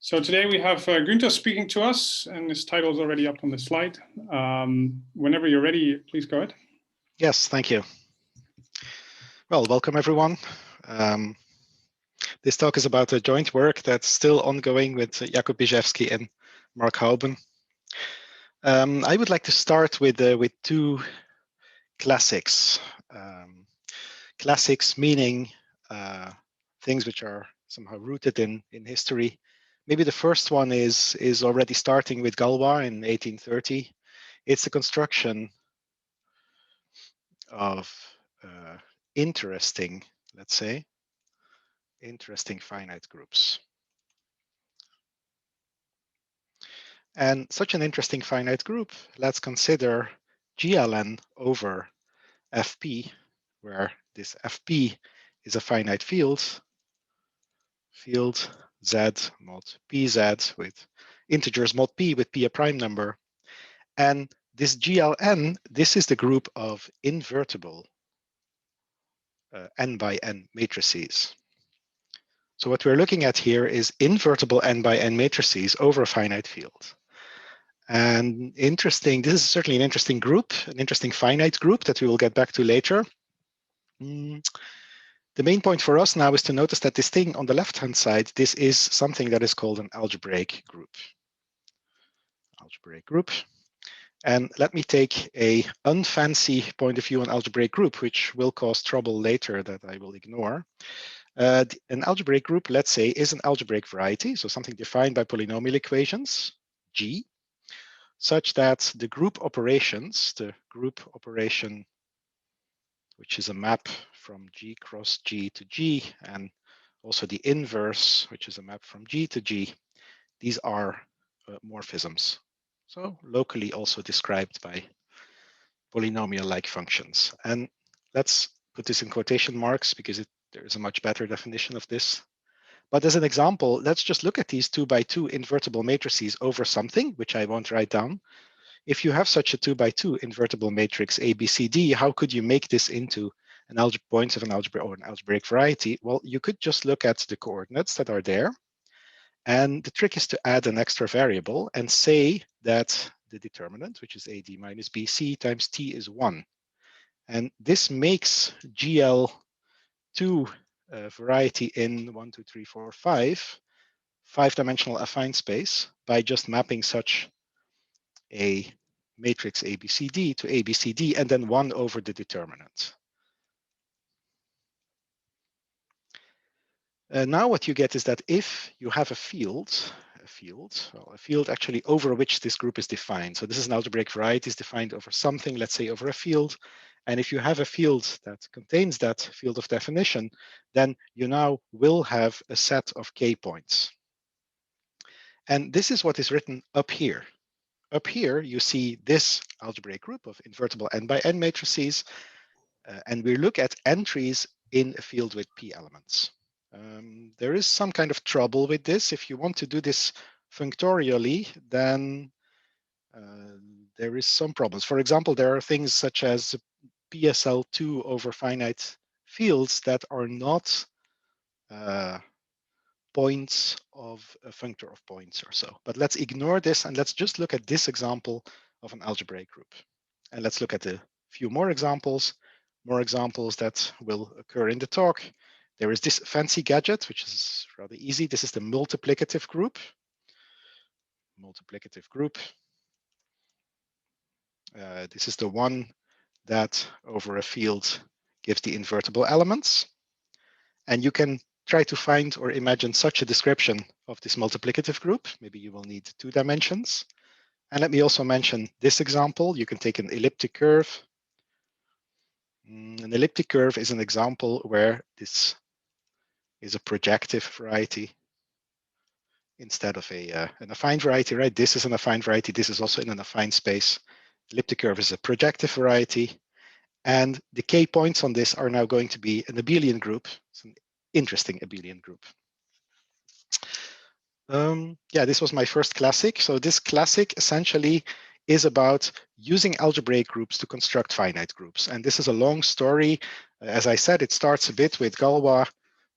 So today we have Gunther speaking to us, and his title is already up on the slide. Whenever you're ready, please go ahead. Yes, thank you. Well, welcome everyone. This talk is about a joint work that's still ongoing with Jakub Bijewski and Mark Hauben. I would like to start with two classics. Classics meaning things which are somehow rooted in history. Maybe the first one is already starting with Galois in 1830. It's the construction of interesting, let's say, interesting finite groups. And such an interesting finite group, let's consider GLN over FP, where this FP is a finite field Z mod PZ with integers mod P with P a prime number. And this GLN, this is the group of invertible n by n matrices. So what we're looking at here is invertible n by n matrices over a finite field. And interesting, this is certainly an interesting group, an interesting finite group that we will get back to later. The main point for us now is to notice that this thing on the left-hand side, this is something that is called an algebraic group. Algebraic group. And let me take a unfancy point of view on algebraic group, which will cause trouble later that I will ignore. An algebraic group, let's say, is an algebraic variety, so something defined by polynomial equations, G, such that the group operations, the group operation, which is a map from G cross G to G, and also the inverse, which is a map from G to G, these are morphisms. So locally also described by polynomial-like functions. And let's put this in quotation marks because there is a much better definition of this. But as an example, let's just look at these 2 by 2 invertible matrices over something, which I won't write down. If you have such a 2 by 2 invertible matrix ABCD, how could you make this into an points of an algebra or an algebraic variety? Well, you could just look at the coordinates that are there. And the trick is to add an extra variable and say that the determinant, which is AD minus BC times T is 1. And this makes GL2 variety in 1, 2, 3, 4, 5, 5-dimensional affine space by just mapping such a matrix ABCD to ABCD and then 1 over the determinant. Now what you get is that if you have a field actually over which this group is defined. So this is an algebraic variety is defined over something, let's say over a field. And if you have a field that contains that field of definition, then you now will have a set of k points. And this is what is written up here. Up here, you see this algebraic group of invertible n by n matrices. And we look at entries in a field with p elements. There is some kind of trouble with this. If you want to do this functorially, then there is some problems. For example, there are things such as PSL2 over finite fields that are not points of a functor of points or so. But let's ignore this and let's just look at this example of an algebraic group. And let's look at a few more examples that will occur in the talk. There is this fancy gadget, which is rather easy. This is the multiplicative group. This is the one that over a field gives the invertible elements. And you can try to find or imagine such a description of this multiplicative group. Maybe you will need 2 dimensions. And let me also mention this example. You can take an elliptic curve. An elliptic curve is an example where this is a projective variety instead of an affine variety, right? This is an affine variety. This is also in an affine space. Elliptic curve is a projective variety. And the k points on this are now going to be an abelian group. It's an interesting abelian group. Yeah, this was my first classic. So this classic essentially is about using algebraic groups to construct finite groups. And this is a long story. As I said, it starts a bit with Galois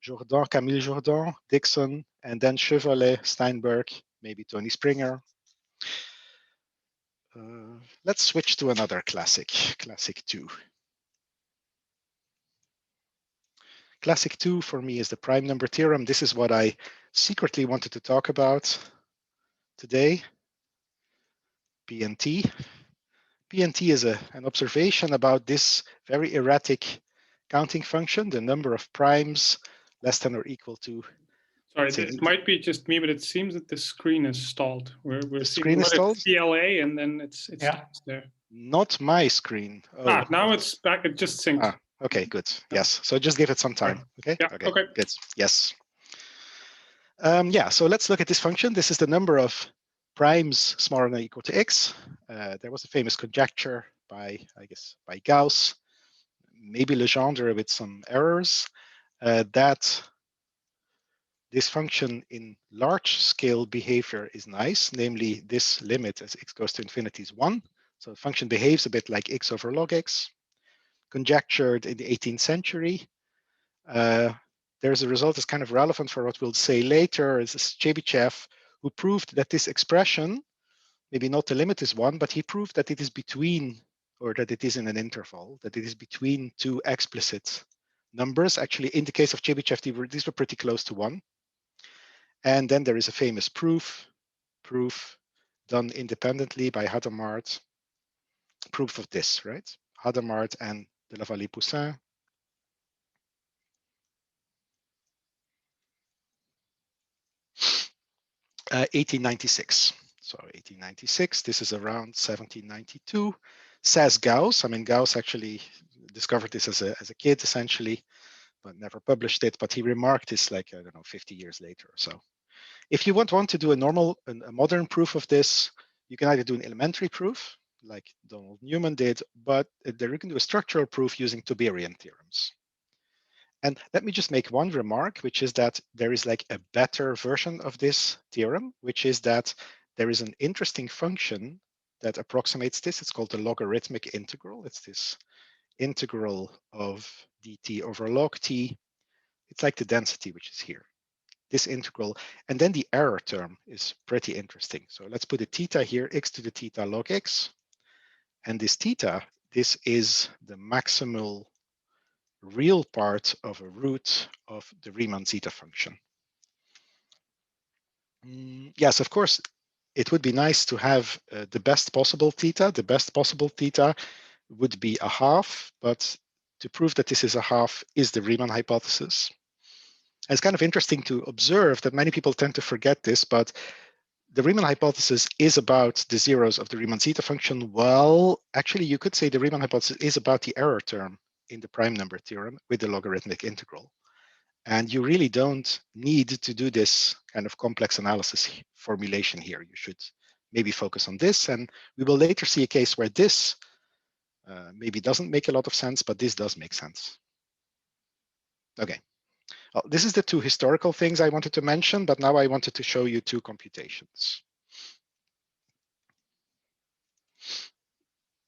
Jourdan, Camille Jourdan, Dixon, and then Chevrolet, Steinberg, maybe Tony Springer. Let's switch to another classic, classic 2. Classic 2 for me is the prime number theorem. This is what I secretly wanted to talk about today. PNT. PNT is an observation about this very erratic counting function, the number of primes less than or equal to. Sorry, it might be just me, but it seems that the screen is stalled. We're the seeing screen is stalled? CLA, and then it stops there. Not my screen. Oh. Now it's back. It just synced. Okay, good. Yes. So just give it some time. Okay. Yeah. Okay. Good. Yes. Yeah. So let's look at this function. This is the number of primes smaller than or equal to x. There was a famous conjecture by Gauss, maybe Legendre with some errors, that this function in large scale behavior is nice, namely this limit as x goes to infinity is 1. So the function behaves a bit like x over log x. Conjectured in the 18th century. There's a result that's kind of relevant for what we'll say later. It's Chebyshev, who proved that this expression, maybe not the limit is 1, but he proved that it is between, or that it is in an interval, that it is between two explicit numbers. Actually, in the case of Chebyshev, these were pretty close to 1. And then there is a famous proof done independently by Hadamard, proof of this, right? Hadamard and de la Vallée-Poussin. 1896. So 1896, this is around 1792. Says Gauss. I mean, Gauss actually discovered this as a kid, essentially, but never published it. But he remarked this like, I don't know, 50 years later or so. If you want to do a modern proof of this, you can either do an elementary proof, like Donald Newman did, but there you can do a structural proof using Tuberian theorems. And let me just make one remark, which is that there is like a better version of this theorem, which is that there is an interesting function that approximates this. It's called the logarithmic integral. It's this integral of dt over log t. It's like the density, which is here, this integral. And then the error term is pretty interesting. So let's put a theta here, x to the theta log x. And this theta, this is the maximal real part of a root of the Riemann zeta function. Yes, of course, it would be nice to have the best possible theta. The best possible theta would be a half, but to prove that this is a half is the Riemann hypothesis. And it's kind of interesting to observe that many people tend to forget this, but the Riemann hypothesis is about the zeros of the Riemann zeta function. Well, actually, you could say the Riemann hypothesis is about the error term in the prime number theorem with the logarithmic integral. And you really don't need to do this kind of complex analysis formulation here. You should maybe focus on this. And we will later see a case where this maybe doesn't make a lot of sense, but this does make sense. Okay. Well, this is the two historical things I wanted to mention, but now I wanted to show you two computations.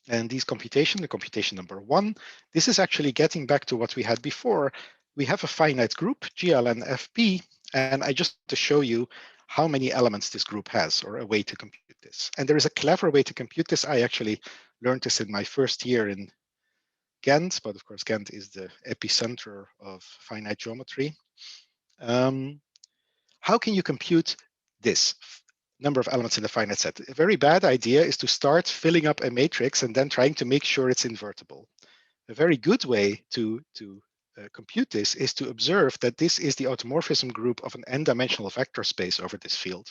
And these computation, the computation number 1, this is actually getting back to what we had before. We have a finite group, GLN-FP, and I just want to show you how many elements this group has, or a way to compute this. And there is a clever way to compute this. I actually learned this in my first year in Ghent, but of course Ghent is the epicenter of finite geometry. How can you compute this number of elements in a finite set? A very bad idea is to start filling up a matrix and then trying to make sure it's invertible. A very good way to compute this is to observe that this is the automorphism group of an n-dimensional vector space over this field.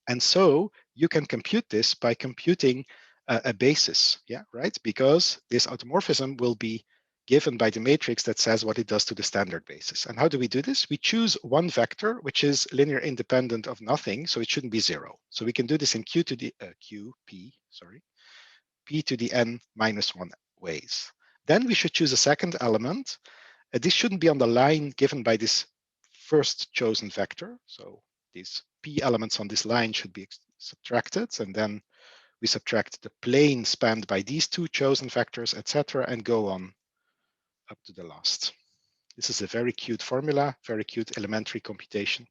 And so you can compute this by computing a basis, yeah, right? Because this automorphism will be given by the matrix that says what it does to the standard basis. And how do we do this? We choose one vector, which is linear independent of nothing, so it shouldn't be 0. So we can do this in p to the n minus 1 ways. Then we should choose a second element. This shouldn't be on the line given by this first chosen vector. So these p elements on this line should be subtracted, and then we subtract the plane spanned by these two chosen vectors, etc., and go on up to the last. This is a very cute formula, very cute elementary computation.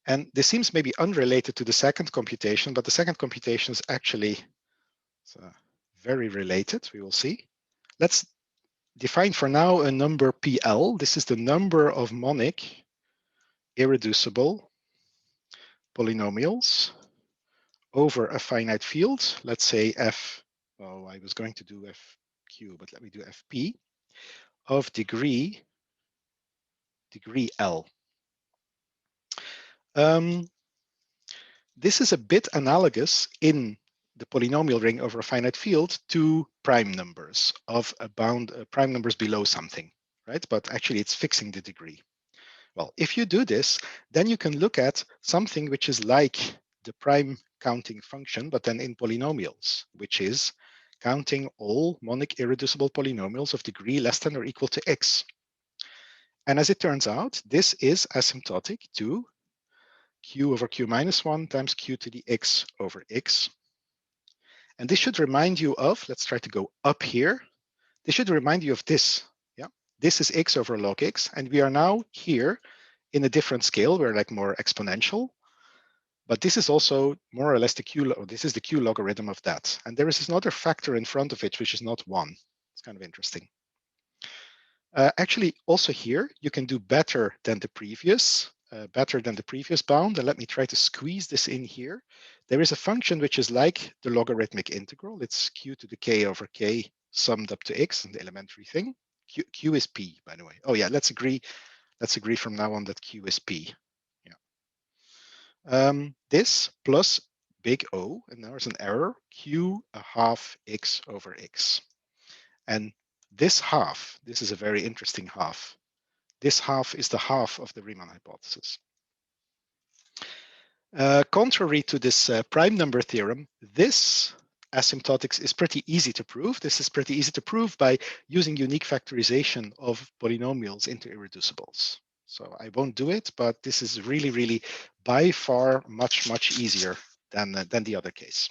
And this seems maybe unrelated to the second computation, but the second computation is actually very related, we will see. Let's define for now a number PL. This is the number of monic irreducible polynomials over a finite field. Let's say F, oh, I was going to do FQ, but let me do FP of degree L. This is a bit analogous in the polynomial ring over a finite field to prime numbers of a bound prime numbers below something, right? But actually it's fixing the degree. Well, if you do this, then you can look at something which is like the prime counting function, but then in polynomials, which is counting all monic irreducible polynomials of degree less than or equal to x. And as it turns out, this is asymptotic to q over q minus 1 times q to the x over x. And this should remind you of, let's try to go up here. This should remind you of this. Yeah, this is x over log x. And we are now here in a different scale. We're like more exponential. But this is also more or less the q, this is the q logarithm of that. And there is another factor in front of it, which is not 1. It's kind of interesting. Actually, also here, you can do better than the previous bound. And let me try to squeeze this in here. There is a function which is like the logarithmic integral. It's q to the k over k summed up to x, and the elementary thing. Q is p, by the way. Oh yeah, let's agree from now on that q is p. Yeah. This plus big O, and there's an error, q a half x over x. And this half, this is a very interesting half. This half is the half of the Riemann hypothesis. Contrary to this prime number theorem, this asymptotics is pretty easy to prove. This is pretty easy to prove by using unique factorization of polynomials into irreducibles. So I won't do it, but this is really, really by far much, much easier than the other case.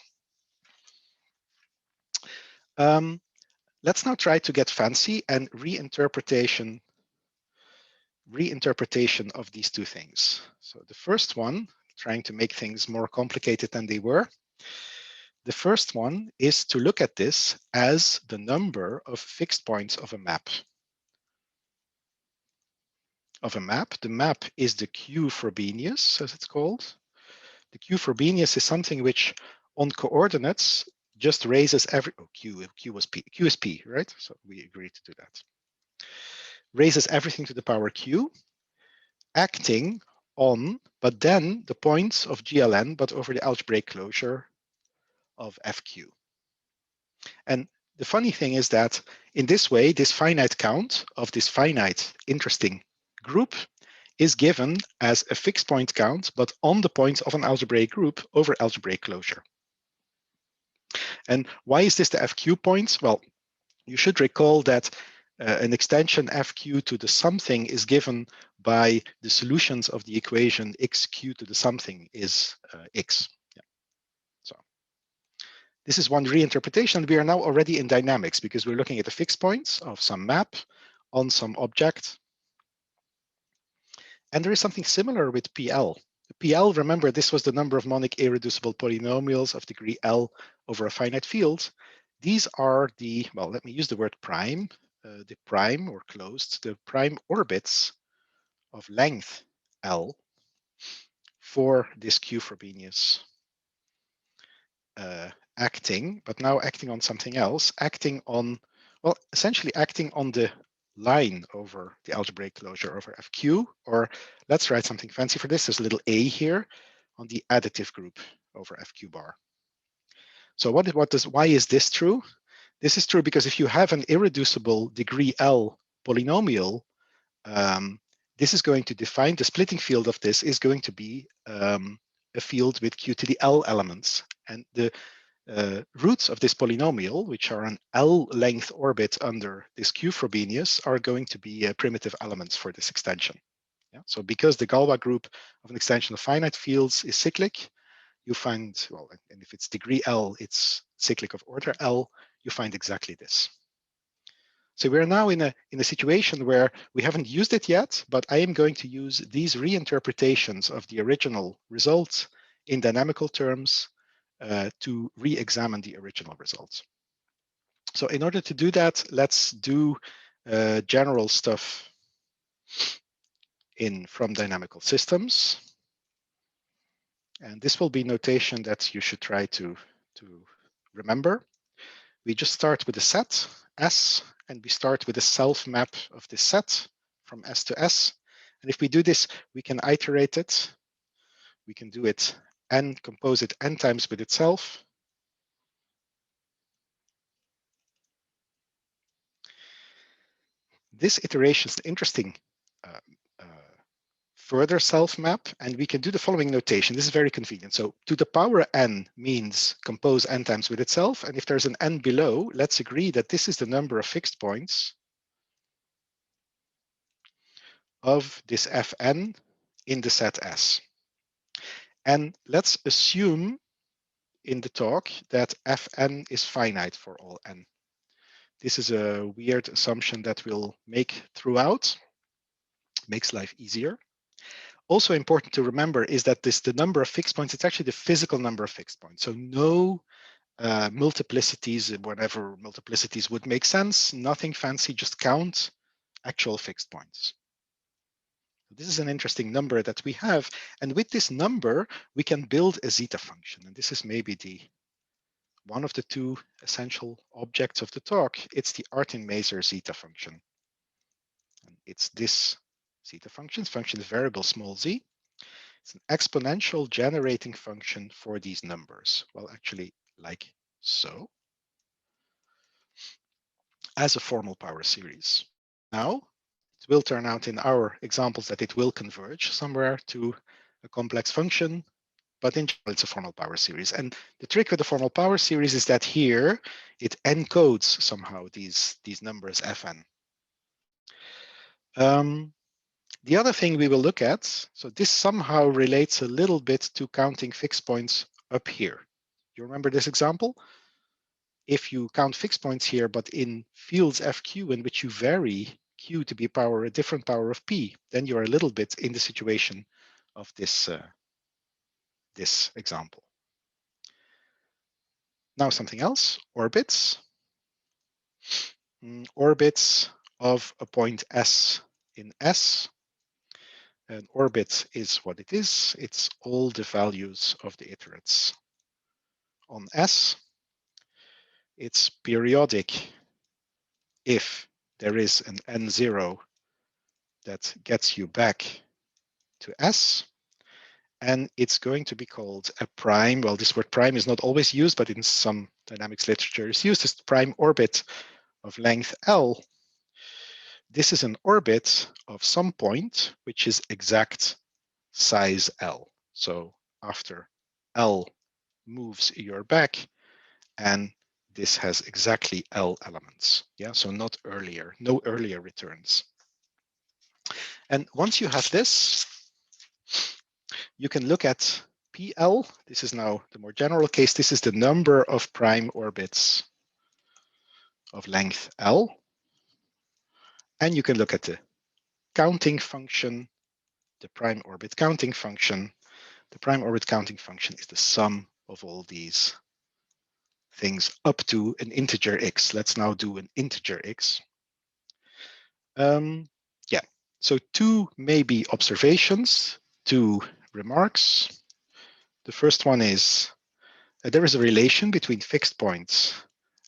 Let's now try to get fancy and reinterpretation of these two things. So the first one, trying to make things more complicated than they were. The first one is to look at this as the number of fixed points of a map. The map is the Q Frobenius, as it's called. The Q Frobenius is something which on coordinates just raises every, oh, Q is P, right? So we agreed to do that. Raises everything to the power Q, acting on, but then the points of GLN, but over the algebraic closure of FQ. And the funny thing is that in this way, this finite count of this finite interesting group is given as a fixed point count, but on the points of an algebraic group over algebraic closure. And why is this the FQ points? Well, you should recall that an extension FQ to the something is given by the solutions of the equation xq to the something is x. Yeah. So this is one reinterpretation. We are now already in dynamics because we're looking at the fixed points of some map on some object. And there is something similar with PL. PL, remember, this was the number of monic irreducible polynomials of degree L over a finite field. These are the, well, let me use the word prime, the prime or closed, the prime orbits of length L for this Q Frobenius acting, but now acting on something else, acting on, well, essentially acting on the line over the algebraic closure over FQ, or let's write something fancy for this. There's a little a here on the additive group over FQ bar. So why is this true? This is true because if you have an irreducible degree L polynomial, this is going to define, the splitting field of this is going to be a field with Q to the L elements. And the roots of this polynomial, which are an L length orbit under this Q Frobenius, are going to be primitive elements for this extension. Yeah? So because the Galois group of an extension of finite fields is cyclic, you find, well, and if it's degree L, it's cyclic of order L, you find exactly this. So we're now in a situation where we haven't used it yet, but I am going to use these reinterpretations of the original results in dynamical terms to re-examine the original results. So in order to do that, let's do general stuff from dynamical systems. And this will be notation that you should try to remember. We just start with a set, S, and we start with a self map of this set from S to S. And if we do this, we can iterate it. We can do it and compose it n times with itself. This iteration is interesting further self map, and we can do the following notation. This is very convenient. So to the power n means compose n times with itself. And if there's an n below, let's agree that this is the number of fixed points of this Fn in the set S. And let's assume in the talk that Fn is finite for all n. This is a weird assumption that we'll make throughout. Makes life easier. Also important to remember is that the number of fixed points, it's actually the physical number of fixed points. So no multiplicities, whatever multiplicities would make sense, nothing fancy, just count actual fixed points. This is an interesting number that we have. And with this number, we can build a zeta function. And this is maybe one of the two essential objects of the talk. It's the Artin-Maser zeta function. And it's this zeta function. This function is variable small z. It's an exponential generating function for these numbers. Well, actually, like so, as a formal power series. Now, it will turn out in our examples that it will converge somewhere to a complex function, but in general, it's a formal power series. And the trick with the formal power series is that here, it encodes somehow these numbers Fn. The other thing we will look at, so this somehow relates a little bit to counting fixed points up here. You remember this example? If you count fixed points here, but in fields FQ in which you vary Q to be a different power of P, then you're a little bit in the situation of this example. Now something else, orbits. Orbits of a point S in S. An orbit is what it is. It's all the values of the iterates on S. It's periodic if there is an N0 that gets you back to S. And it's going to be called a prime. Well, this word prime is not always used, but in some dynamics literature it's used as prime orbit of length L. This is an orbit of some point which is exact size L. So after L moves, you're back, and this has exactly L elements. Yeah, so not earlier, no earlier returns. And once you have this, you can look at PL. This is now the more general case. This is the number of prime orbits of length L. And you can look at the counting function, the prime orbit counting function. The prime orbit counting function is the sum of all these things up to an integer x. Let's now do an integer x. Yeah, so two maybe observations, two remarks. The first one is there is a relation between fixed points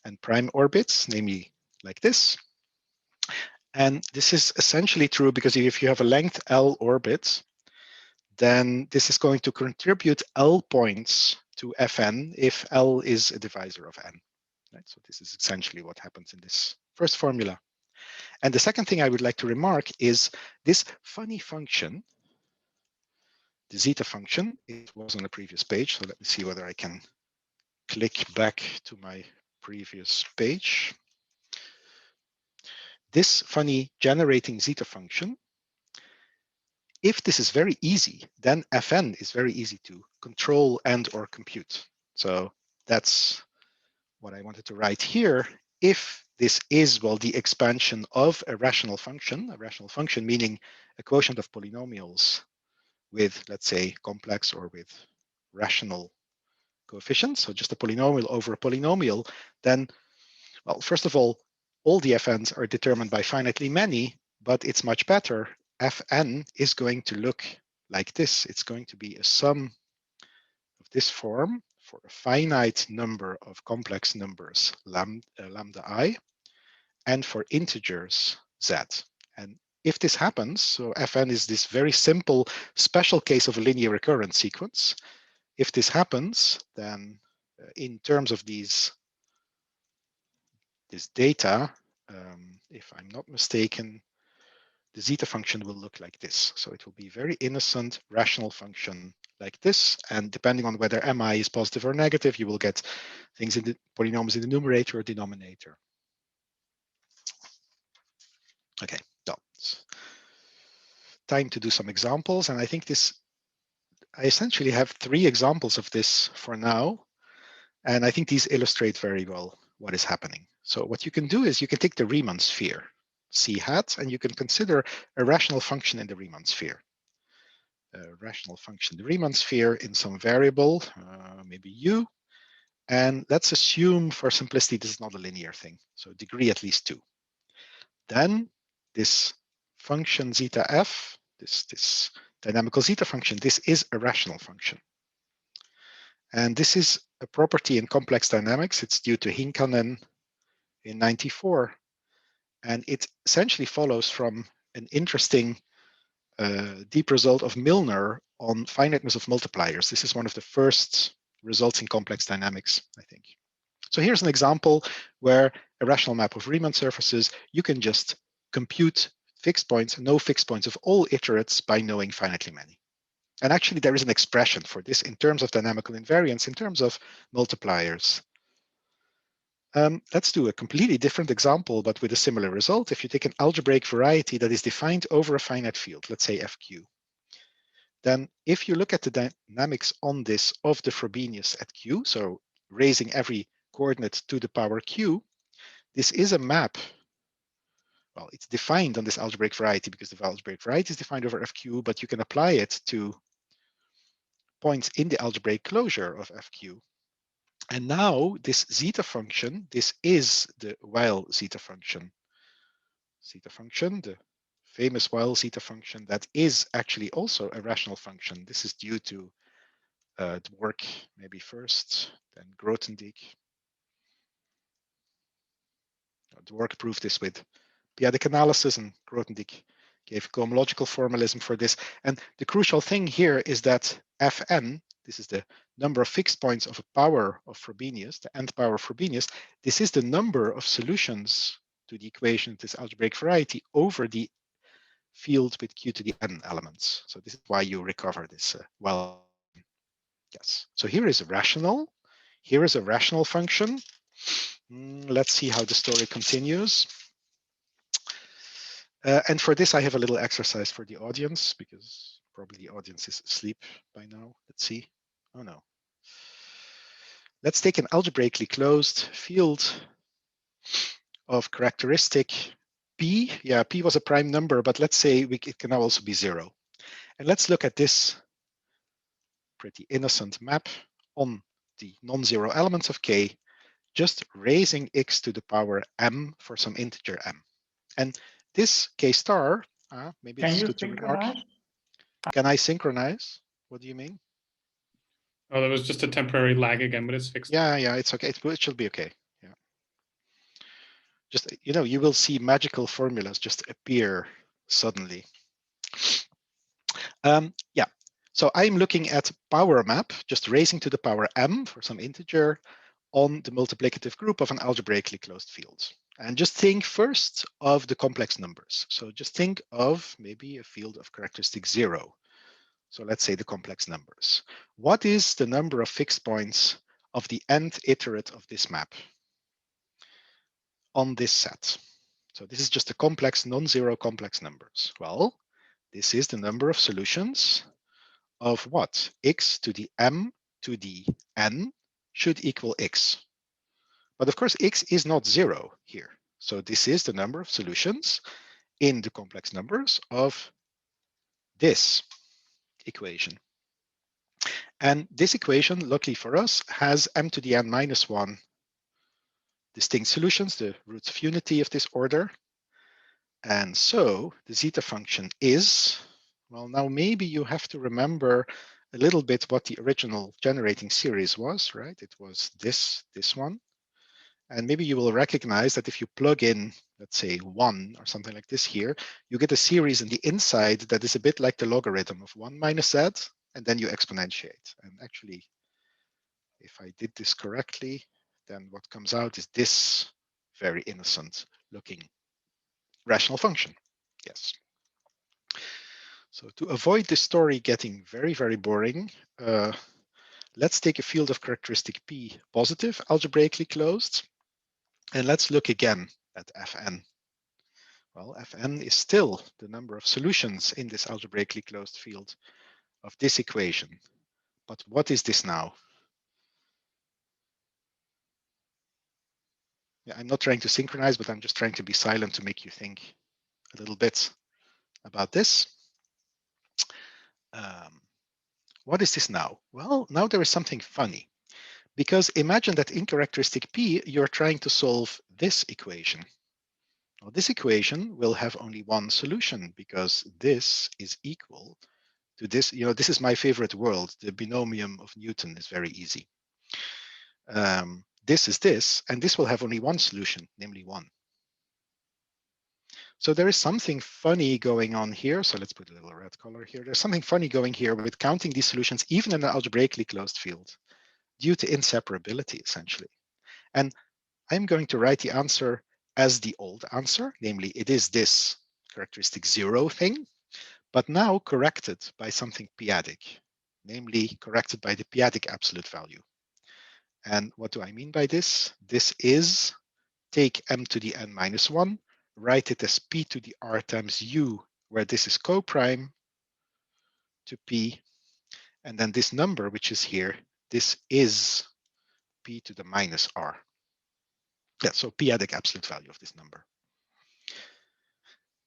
and prime orbits, namely like this. And this is essentially true because if you have a length L orbit, then this is going to contribute L points to Fn if L is a divisor of n. Right? So this is essentially what happens in this first formula. And the second thing I would like to remark is this funny function, the zeta function. It was on the previous page, so let me see whether I can click back to my previous page. This funny generating zeta function, if this is very easy, then Fn is very easy to control and or compute. So that's what I wanted to write here. If this is, well, the expansion of a rational function meaning a quotient of polynomials with, let's say, complex or with rational coefficients, so just a polynomial over a polynomial, then, well, first of all the fn's are determined by finitely many, but it's much better. Fn is going to look like this. It's going to be a sum of this form for a finite number of complex numbers, lambda I, and for integers z. And if this happens, so Fn is this very simple special case of a linear recurrent sequence. If this happens, then in terms of this data, if I'm not mistaken, the zeta function will look like this. So it will be very innocent rational function like this. And depending on whether mi is positive or negative, you will get things in the polynomials in the numerator or denominator. Okay, so it's time to do some examples. And I think I essentially have 3 examples of this for now. And I think these illustrate very well what is happening. So what you can do is you can take the Riemann sphere, C hat, and you can consider a rational function in the Riemann sphere. A rational function, the Riemann sphere in some variable, maybe u. And let's assume for simplicity, this is not a linear thing. So degree at least 2. Then this function zeta f, this dynamical zeta function, this is a rational function. And this is a property in complex dynamics. It's due to Hinkanen in '94. And it essentially follows from an interesting deep result of Milner on finiteness of multipliers. This is one of the first results in complex dynamics, I think. So here's an example where a rational map of Riemann surfaces, you can just compute fixed points, no fixed points of all iterates by knowing finitely many. And actually, there is an expression for this in terms of dynamical invariance, in terms of multipliers. Let's do a completely different example, but with a similar result. If you take an algebraic variety that is defined over a finite field, let's say FQ, then if you look at the dynamics on this of the Frobenius at Q, so raising every coordinate to the power Q, this is a map. Well, it's defined on this algebraic variety because the algebraic variety is defined over FQ, but you can apply it to points in the algebraic closure of FQ. And now this zeta function, this is the Weil zeta function. Zeta function, the famous Weil zeta function that is actually also a rational function. This is due to Dwork maybe first, then Grothendieck. Dwork proved this with periodic analysis, and Grothendieck gave cohomological formalism for this. And the crucial thing here is that Fn, this is the number of fixed points of a power of Frobenius, the nth power of Frobenius, this is the number of solutions to the equation of this algebraic variety over the field with q to the n elements. So this is why you recover this well. Yes. So here is a rational. Here is a rational function. Let's see how the story continues. And for this, I have a little exercise for the audience because probably the audience is asleep by now. Let's see. Oh no. Let's take an algebraically closed field of characteristic P. Yeah, P was a prime number, but let's say it can now also be 0. And let's look at this pretty innocent map on the non-zero elements of K, just raising x to the power m for some integer m. And this K star, maybe it's good to remark. Can I synchronize? What do you mean? Oh, there was just a temporary lag again, but it's fixed. Yeah, it's okay. It should be okay. Yeah. Just, you will see magical formulas just appear suddenly. Yeah. So I'm looking at power map, just raising to the power m for some integer on the multiplicative group of an algebraically closed field. And just think first of the complex numbers. So just think of maybe a field of characteristic 0. So let's say the complex numbers. What is the number of fixed points of the nth iterate of this map on this set? So this is just a complex, non-zero complex numbers. Well, this is the number of solutions of what? X to the m to the n should equal x. But of course, x is not 0 here. So this is the number of solutions in the complex numbers of this equation. And this equation, luckily for us, has m to the n minus 1 distinct solutions, the roots of unity of this order. And so the zeta function is, well, now maybe you have to remember a little bit what the original generating series was, right? It was this one. And maybe you will recognize that if you plug in, let's say 1 or something like this here, you get a series in the inside that is a bit like the logarithm of 1 minus z, and then you exponentiate. And actually, if I did this correctly, then what comes out is this very innocent looking rational function. Yes. So to avoid this story getting very, very boring, let's take a field of characteristic P positive, algebraically closed, and let's look again at Fn. Well, Fn is still the number of solutions in this algebraically closed field of this equation. But what is this now? Yeah, I'm not trying to synchronize, but I'm just trying to be silent to make you think a little bit about this. What is this now? Well, now there is something funny, because imagine that in characteristic P, you're trying to solve this equation. Well, this equation will have only one solution because this is equal to this. You know, this is my favorite world. The binomium of Newton is very easy. This is this, and this will have only one solution, namely 1. So there is something funny going on here. So let's put a little red color here. There's something funny going here with counting these solutions, even in an algebraically closed field, due to inseparability, essentially. And I'm going to write the answer as the old answer, namely it is this characteristic 0 thing, but now corrected by something p-adic, namely corrected by the p-adic absolute value. And what do I mean by this? This is take m to the n minus 1, write it as p to the r times u, where this is co-prime to p, and then this number, which is here, this is p to the minus r. Yeah, so p-adic absolute value of this number.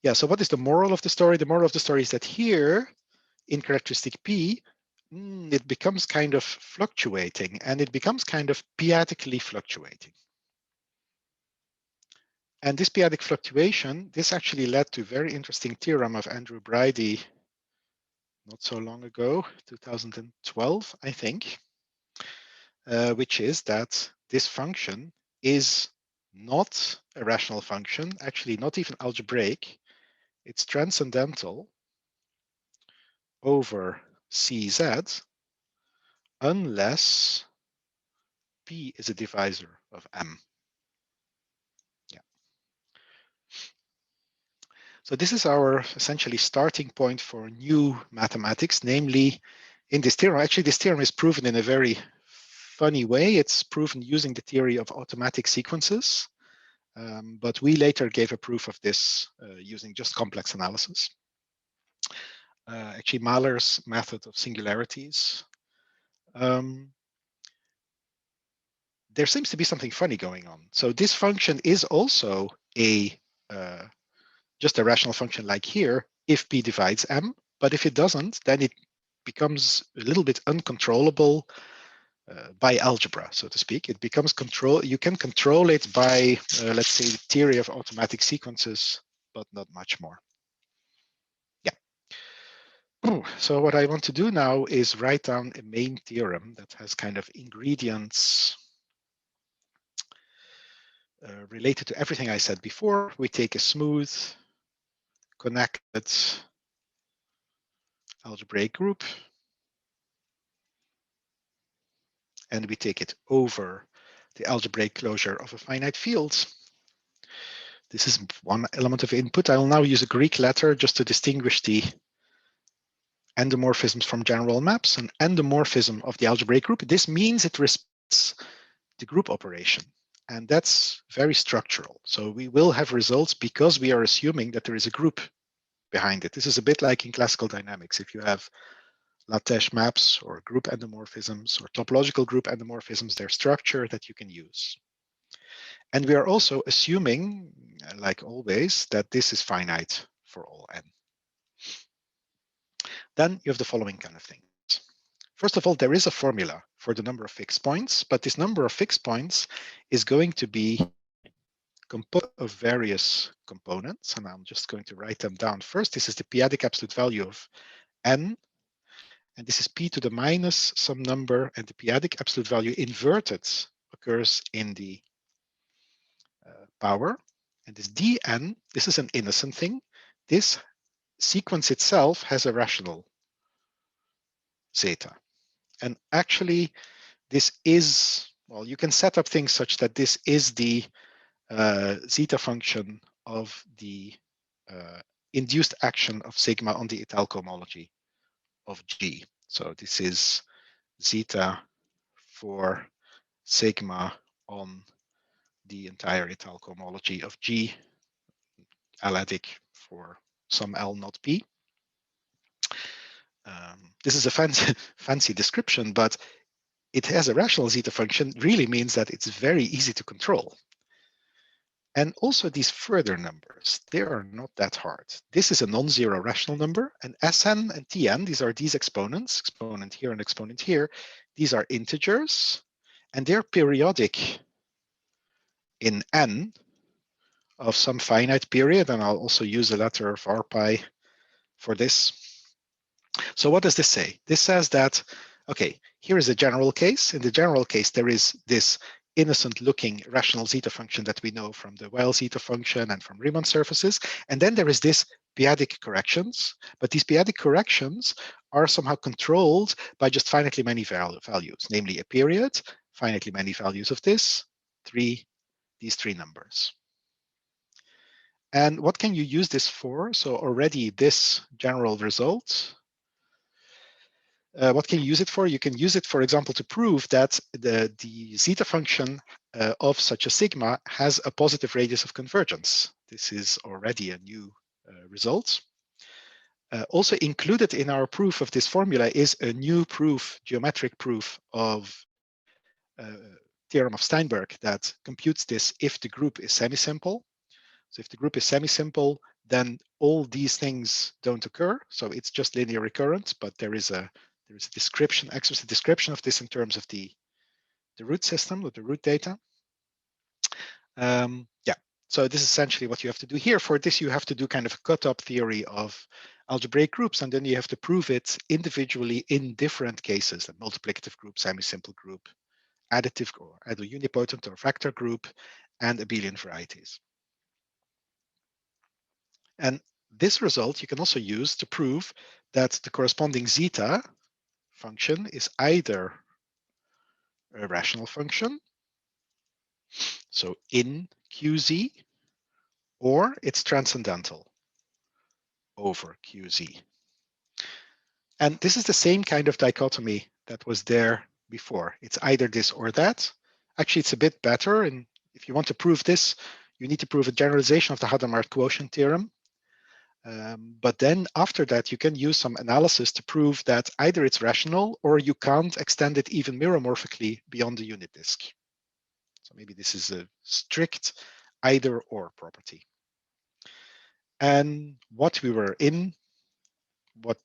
Yeah, so what is the moral of the story? The moral of the story is that here, in characteristic P, it becomes kind of fluctuating, and it becomes kind of p-adically fluctuating. And this p-adic fluctuation, this actually led to a very interesting theorem of Andrew Bridey not so long ago, 2012, I think, which is that this function is not a rational function, actually not even algebraic. It's transcendental over Cz unless P is a divisor of M. Yeah. So this is our essentially starting point for new mathematics, namely in this theorem. Actually, this theorem is proven in a very funny way. It's proven using the theory of automatic sequences, but we later gave a proof of this using just complex analysis. Actually, Mahler's method of singularities. There seems to be something funny going on. So this function is also a just a rational function like here if P divides M, but if it doesn't, then it becomes a little bit uncontrollable by algebra, so to speak. It becomes you can control it by, let's say, the theory of automatic sequences, but not much more. Yeah. So what I want to do now is write down a main theorem that has kind of ingredients related to everything I said before. We take a smooth, connected algebraic group, and we take it over the algebraic closure of a finite field. This is one element of input. I will now use a Greek letter just to distinguish the endomorphisms from general maps. An endomorphism of the algebraic group, this means it respects the group operation. And that's very structural. So we will have results because we are assuming that there is a group behind it. This is a bit like in classical dynamics. If you have lattice maps or group endomorphisms or topological group endomorphisms, they're structure that you can use. And we are also assuming, like always, that this is finite for all n. Then you have the following kind of things. First of all, there is a formula for the number of fixed points, but this number of fixed points is going to be composed of various components, and I'm just going to write them down. First, this is the p-adic absolute value of n, and this is p to the minus some number, and the p-adic absolute value inverted occurs in the power. And this dn, this is an innocent thing. This sequence itself has a rational zeta. And actually, this is, well, you can set up things such that this is the zeta function of the induced action of sigma on the étale cohomology of G. So this is zeta for sigma on the entire étale cohomology of G, aladic for some L not P. This is a fancy description, but it has a rational zeta function really means that it's very easy to control. And also these further numbers, they are not that hard. This is a non-zero rational number, and Sn and Tn, these are these exponents, exponent here and exponent here. These are integers, and they're periodic in n of some finite period, and I'll also use a letter var pi for this. So what does this say? This says that, okay, here is a general case. In the general case, there is this innocent-looking rational zeta function that we know from the Weil zeta function and from Riemann surfaces. And then there is this p-adic corrections, but these p-adic corrections are somehow controlled by just finitely many values, namely a period, finitely many values of this, these three numbers. And what can you use this for? So already this general result, what can you use it for? You can use it, for example, to prove that the zeta function of such a sigma has a positive radius of convergence. This is already a new result. Also included in our proof of this formula is a new proof, geometric proof of Theorem of Steinberg that computes this if the group is semi-simple. So if the group is semi-simple, then all these things don't occur. So it's just linear recurrent, but there is a description, explicit description of this in terms of the root system, or the root data. Yeah, so this is essentially what you have to do here. For this, you have to do kind of a cut-up theory of algebraic groups, and then you have to prove it individually in different cases, a multiplicative group, semi-simple group, additive or either unipotent or vector group, and abelian varieties. And this result you can also use to prove that the corresponding zeta function is either a rational function, so in QZ, or it's transcendental over QZ. And this is the same kind of dichotomy that was there before. It's either this or that. Actually, it's a bit better. And if you want to prove this, you need to prove a generalization of the Hadamard quotient theorem. But then after that, you can use some analysis to prove that either it's rational or you can't extend it even meromorphically beyond the unit disk. So maybe this is a strict either or property. And what we were in, what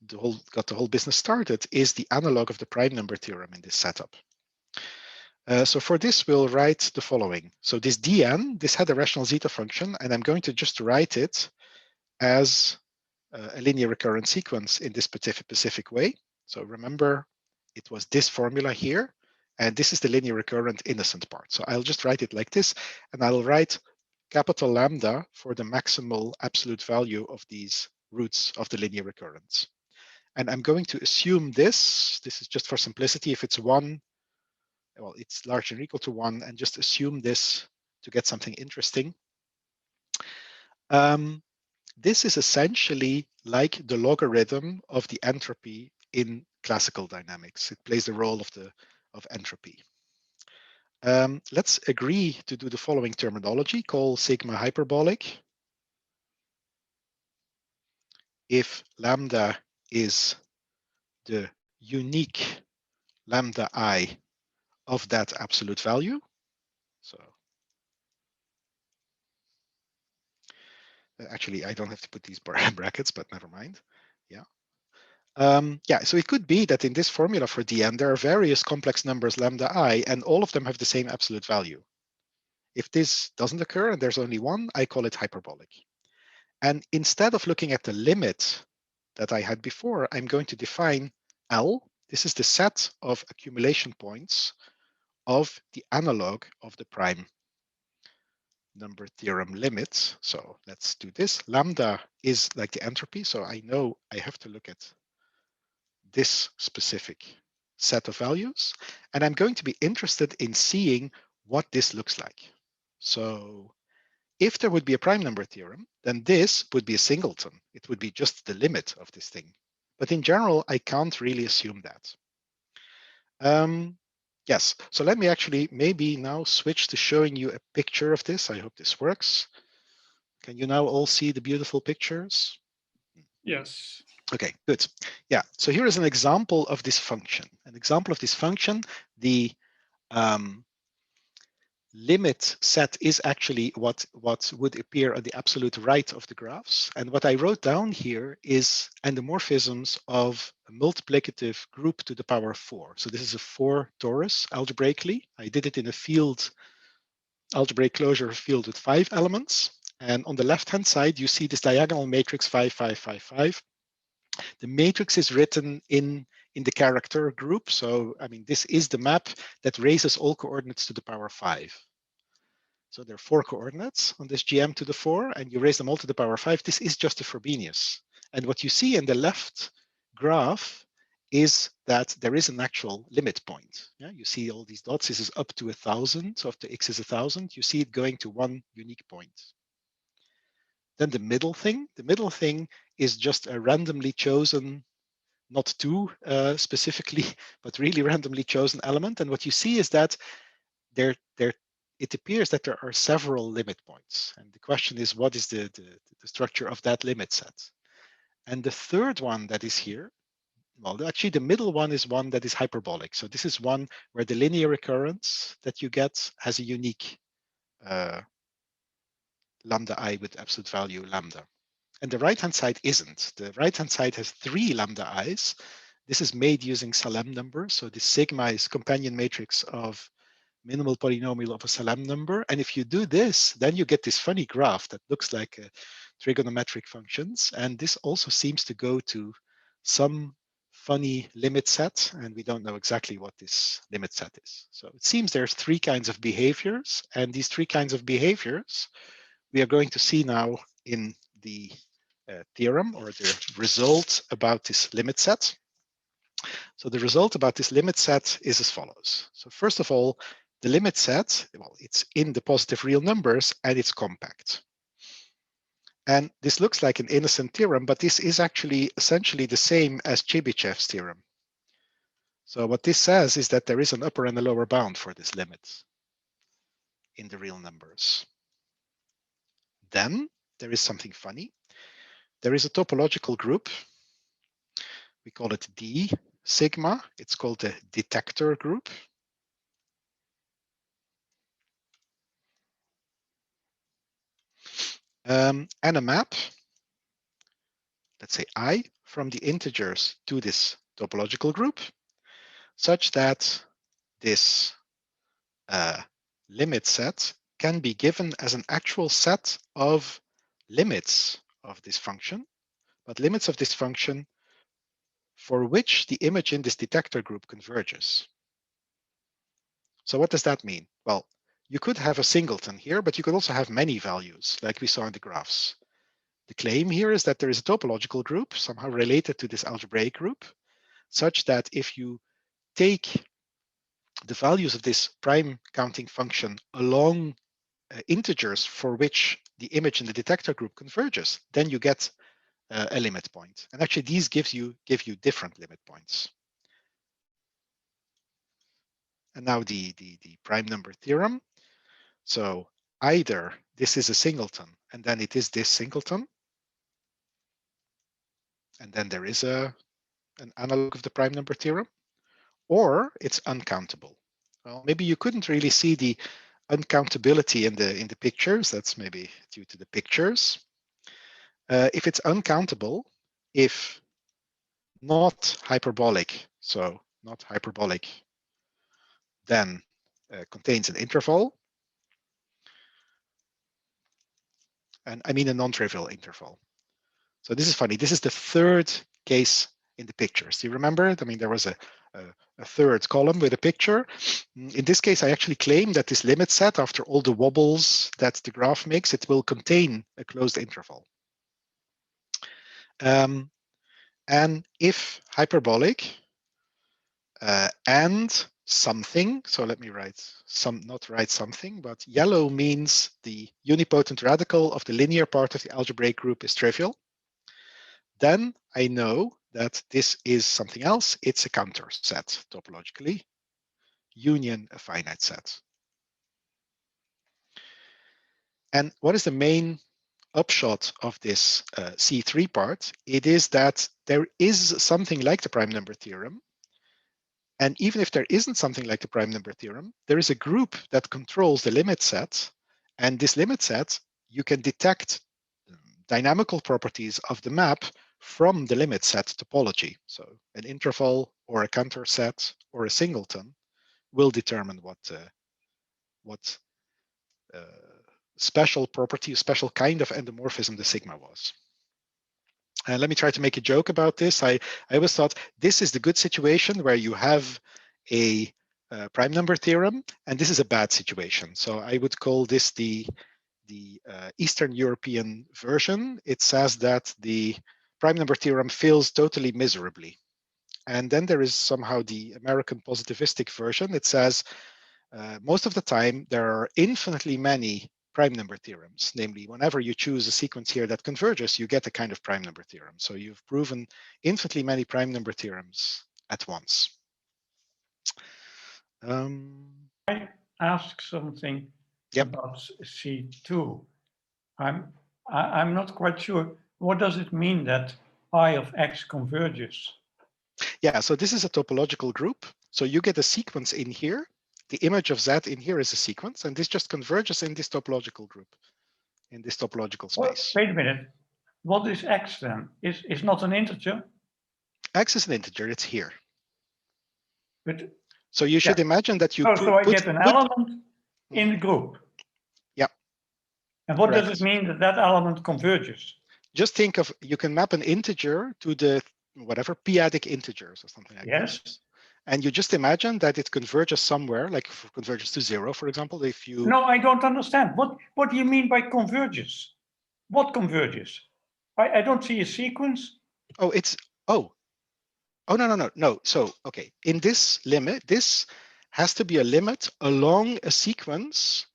got the whole business started, is the analog of the prime number theorem in this setup. So for this, we'll write the following. So this dn, this had a rational zeta function, and I'm going to just write it as a linear recurrent sequence in this specific way. So remember, it was this formula here, and this is the linear recurrent innocent part. So I'll just write it like this, and I'll write capital lambda for the maximal absolute value of these roots of the linear recurrence. And I'm going to assume this is just for simplicity. If it's 1, well, it's larger than or equal to 1, and just assume this to get something interesting. This is essentially like the logarithm of the entropy in classical dynamics. It plays the role of entropy. Let's agree to do the following terminology. Call sigma hyperbolic if lambda is the unique lambda I of that absolute value. So Actually, I don't have to put these brackets, but never mind. Yeah. Yeah, so it could be that in this formula for dn, there are various complex numbers lambda I, and all of them have the same absolute value. If this doesn't occur and there's only one, I call it hyperbolic. And instead of looking at the limit that I had before, I'm going to define L. This is the set of accumulation points of the analog of the prime number theorem limits. So let's do this. Lambda is like the entropy. So I know I have to look at this specific set of values. And I'm going to be interested in seeing what this looks like. So if there would be a prime number theorem, then this would be a singleton. It would be just the limit of this thing. But in general, I can't really assume that. Yes, so let me actually maybe now switch to showing you a picture of this. I hope this works. Can you now all see the beautiful pictures? Yes. Okay, good. Yeah, so here is an example of this function. An example of this function, the limit set is actually what would appear on the absolute right of the graphs. And what I wrote down here is endomorphisms of a multiplicative group to the power of 4. So this is a 4 torus algebraically. I did it in a field, algebraic closure field with 5 elements. And on the left-hand side, you see this diagonal matrix 5, 5, 5, 5. The matrix is written in the character group. So, I mean, this is the map that raises all coordinates to the power of 5. So there are 4 coordinates on this GM to the 4, and you raise them all to the power of 5. This is just a Frobenius. And what you see in the left graph is that there is an actual limit point. Yeah, you see all these dots. This is up to 1,000. So if the x is 1,000, you see it going to one unique point. Then the middle thing is just a randomly chosen, not two specifically, but really randomly chosen element. And what you see is that it appears that there are several limit points. And the question is, what is the structure of that limit set? And the third one that is here, well, actually the middle one is one that is hyperbolic. So this is one where the linear recurrence that you get has a unique lambda I with absolute value lambda. And the right-hand side isn't. The right-hand side has 3 lambda i's. This is made using Salem numbers. So the sigma is companion matrix of minimal polynomial of a Salem number. And if you do this, then you get this funny graph that looks like trigonometric functions. And this also seems to go to some funny limit set, and we don't know exactly what this limit set is. So it seems there's 3 kinds of behaviors, and these 3 kinds of behaviors we are going to see now in the theorem, or the result about this limit set. So the result about this limit set is as follows. So first of all, the limit set, well, it's in the positive real numbers and it's compact. And this looks like an innocent theorem, but this is actually essentially the same as Chebyshev's theorem. So what this says is that there is an upper and a lower bound for this limit in the real numbers. Then there is something funny. There is a topological group. We call it D sigma. It's called the detector group. And a map, let's say I, from the integers to this topological group, such that this limit set can be given as an actual set of limits of this function, but limits of this function for which the image in this detector group converges. So what does that mean? Well, you could have a singleton here, but you could also have many values, like we saw in the graphs. The claim here is that there is a topological group somehow related to this algebraic group, such that if you take the values of this prime counting function along integers for which the image in the detector group converges, then you get a limit point. And actually, these give you different limit points. And now the prime number theorem. So either this is a singleton, and then it is this singleton, and then there is an analog of the prime number theorem, or it's uncountable. Well, maybe you couldn't really see the uncountability in the pictures. That's maybe due to the pictures. If it's uncountable, if not hyperbolic, so not hyperbolic, then contains an interval. And I mean a non-trivial interval. So this is funny. This is the third case in the pictures. Do you remember? I mean, there was a third column with a picture. In this case, I actually claim that this limit set, after all the wobbles that the graph makes, it will contain a closed interval. And if hyperbolic and something, so let me write not write something, but yellow means the unipotent radical of the linear part of the algebraic group is trivial, then I know that this is something else. It's a counter set topologically, union a finite set. And what is the main upshot of this C3 part? It is that there is something like the prime number theorem. And even if there isn't something like the prime number theorem, there is a group that controls the limit set. And this limit set, you can detect dynamical properties of the map from the limit set topology. So an interval or a counter set or a singleton will determine what special property, special kind of endomorphism the sigma was. And let me try to make a joke about this. I always thought this is the good situation where you have a prime number theorem, and this is a bad situation. So I would call this the Eastern European version. It says that the prime number theorem fails totally miserably. And then there is somehow the American positivistic version. It says most of the time there are infinitely many prime number theorems. Namely, whenever you choose a sequence here that converges, you get a kind of prime number theorem. So you've proven infinitely many prime number theorems at once. I ask something about C2. I'm not quite sure. What does it mean that I of X converges? Yeah, so this is a topological group. So you get a sequence in here. The image of Z in here is a sequence, and this just converges in this topological group, in this topological space. Well, wait a minute. What is X then? Is not an integer? X is an integer, it's here. But so you should imagine that you so I get an element in the group. Yeah. And what does it mean that that element converges? Just think of, you can map an integer to the whatever p-adic integers or something like this. And you just imagine that it converges somewhere, like converges to 0, for example. If you No, I don't understand. What do you mean by converges? What converges? I don't see a sequence. Oh, no. So okay, in this limit, this has to be a limit along a sequence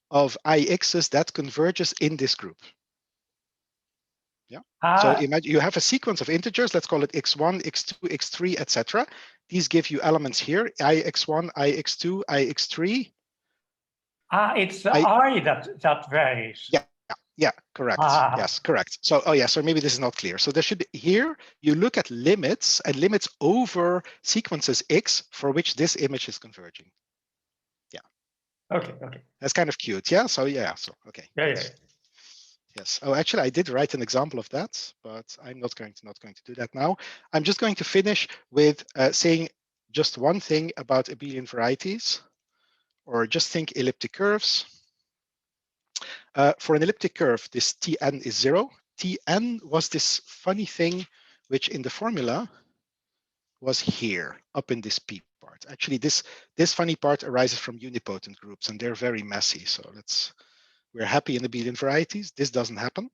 of ix's that converges in this group. Yeah. So imagine you have a sequence of integers. Let's call it x1, x2, x3, etc. These give you elements here: ix1, ix2, ix3. It's the I that varies. Yeah, correct. Yes, correct. So, so maybe this is not clear. So there should be here, you look at limits and limits over sequences X for which this image is converging. Yeah. Okay. That's kind of cute. Yeah. So, okay. Yeah. Yes. Oh, actually, I did write an example of that, but I'm not going to do that now. I'm just going to finish with saying just one thing about abelian varieties, or just think elliptic curves. For an elliptic curve, this Tn is 0. Tn was this funny thing, which in the formula was here, up in this P part. Actually, this funny part arises from unipotent groups, and they're very messy. So we're happy in abelian varieties. This doesn't happen.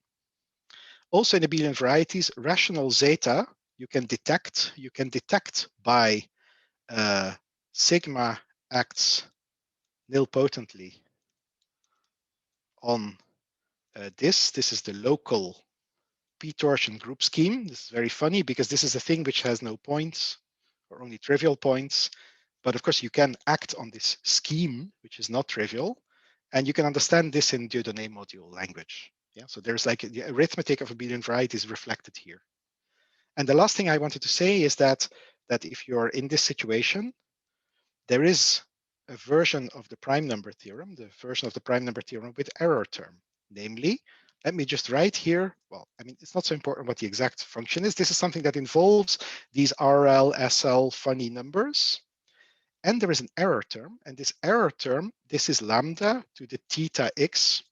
Also in abelian varieties, rational zeta you can detect. You can detect by sigma acts nilpotently on this. This is the local p-torsion group scheme. This is very funny because this is a thing which has no points or only trivial points. But of course, you can act on this scheme, which is not trivial. And you can understand this in Dieudonné module language. Yeah, so there's like the arithmetic of abelian varieties reflected here. And the last thing I wanted to say is that if you're in this situation, there is a version of the prime number theorem, the version of the prime number theorem with error term. Namely, let me just write here. Well, I mean, it's not so important what the exact function is. This is something that involves these RL, SL funny numbers. And there is an error term. And this error term, this is lambda to the theta x.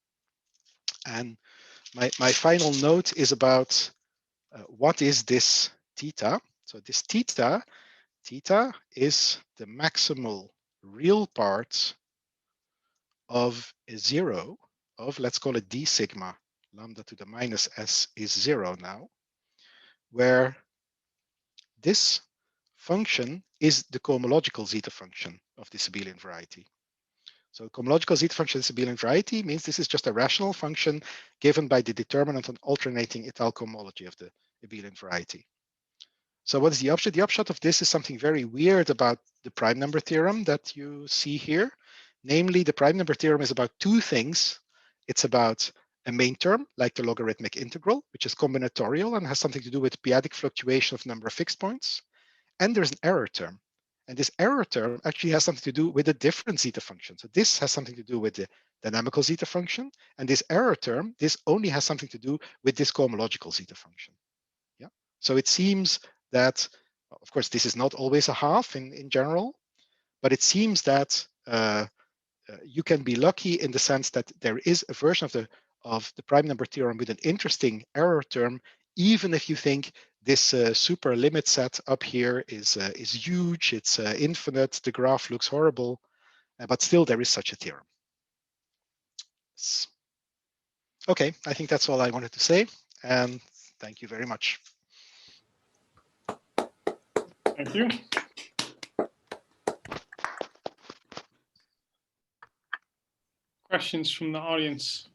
And my final note is about what is this theta. So this theta is the maximal real part of a 0 of, let's call it d sigma, lambda to the minus s is 0 now, where this function is the cohomological zeta function of this abelian variety. So cohomological zeta function of this abelian variety means this is just a rational function given by the determinant on alternating étale cohomology of the abelian variety. So what is the upshot? The upshot of this is something very weird about the prime number theorem that you see here. Namely, the prime number theorem is about two things. It's about a main term, like the logarithmic integral, which is combinatorial and has something to do with p-adic fluctuation of number of fixed points. And there's an error term. And this error term actually has something to do with a different zeta function. So this has something to do with the dynamical zeta function. And this error term, this only has something to do with this cohomological zeta function. Yeah. So it seems that, of course, this is not always a half in general, but it seems that you can be lucky in the sense that there is a version of the prime number theorem with an interesting error term, even if you think this super limit set up here is huge, it's infinite, the graph looks horrible, but still there is such a theorem. Okay, I think that's all I wanted to say, and thank you very much. Thank you. Questions from the audience?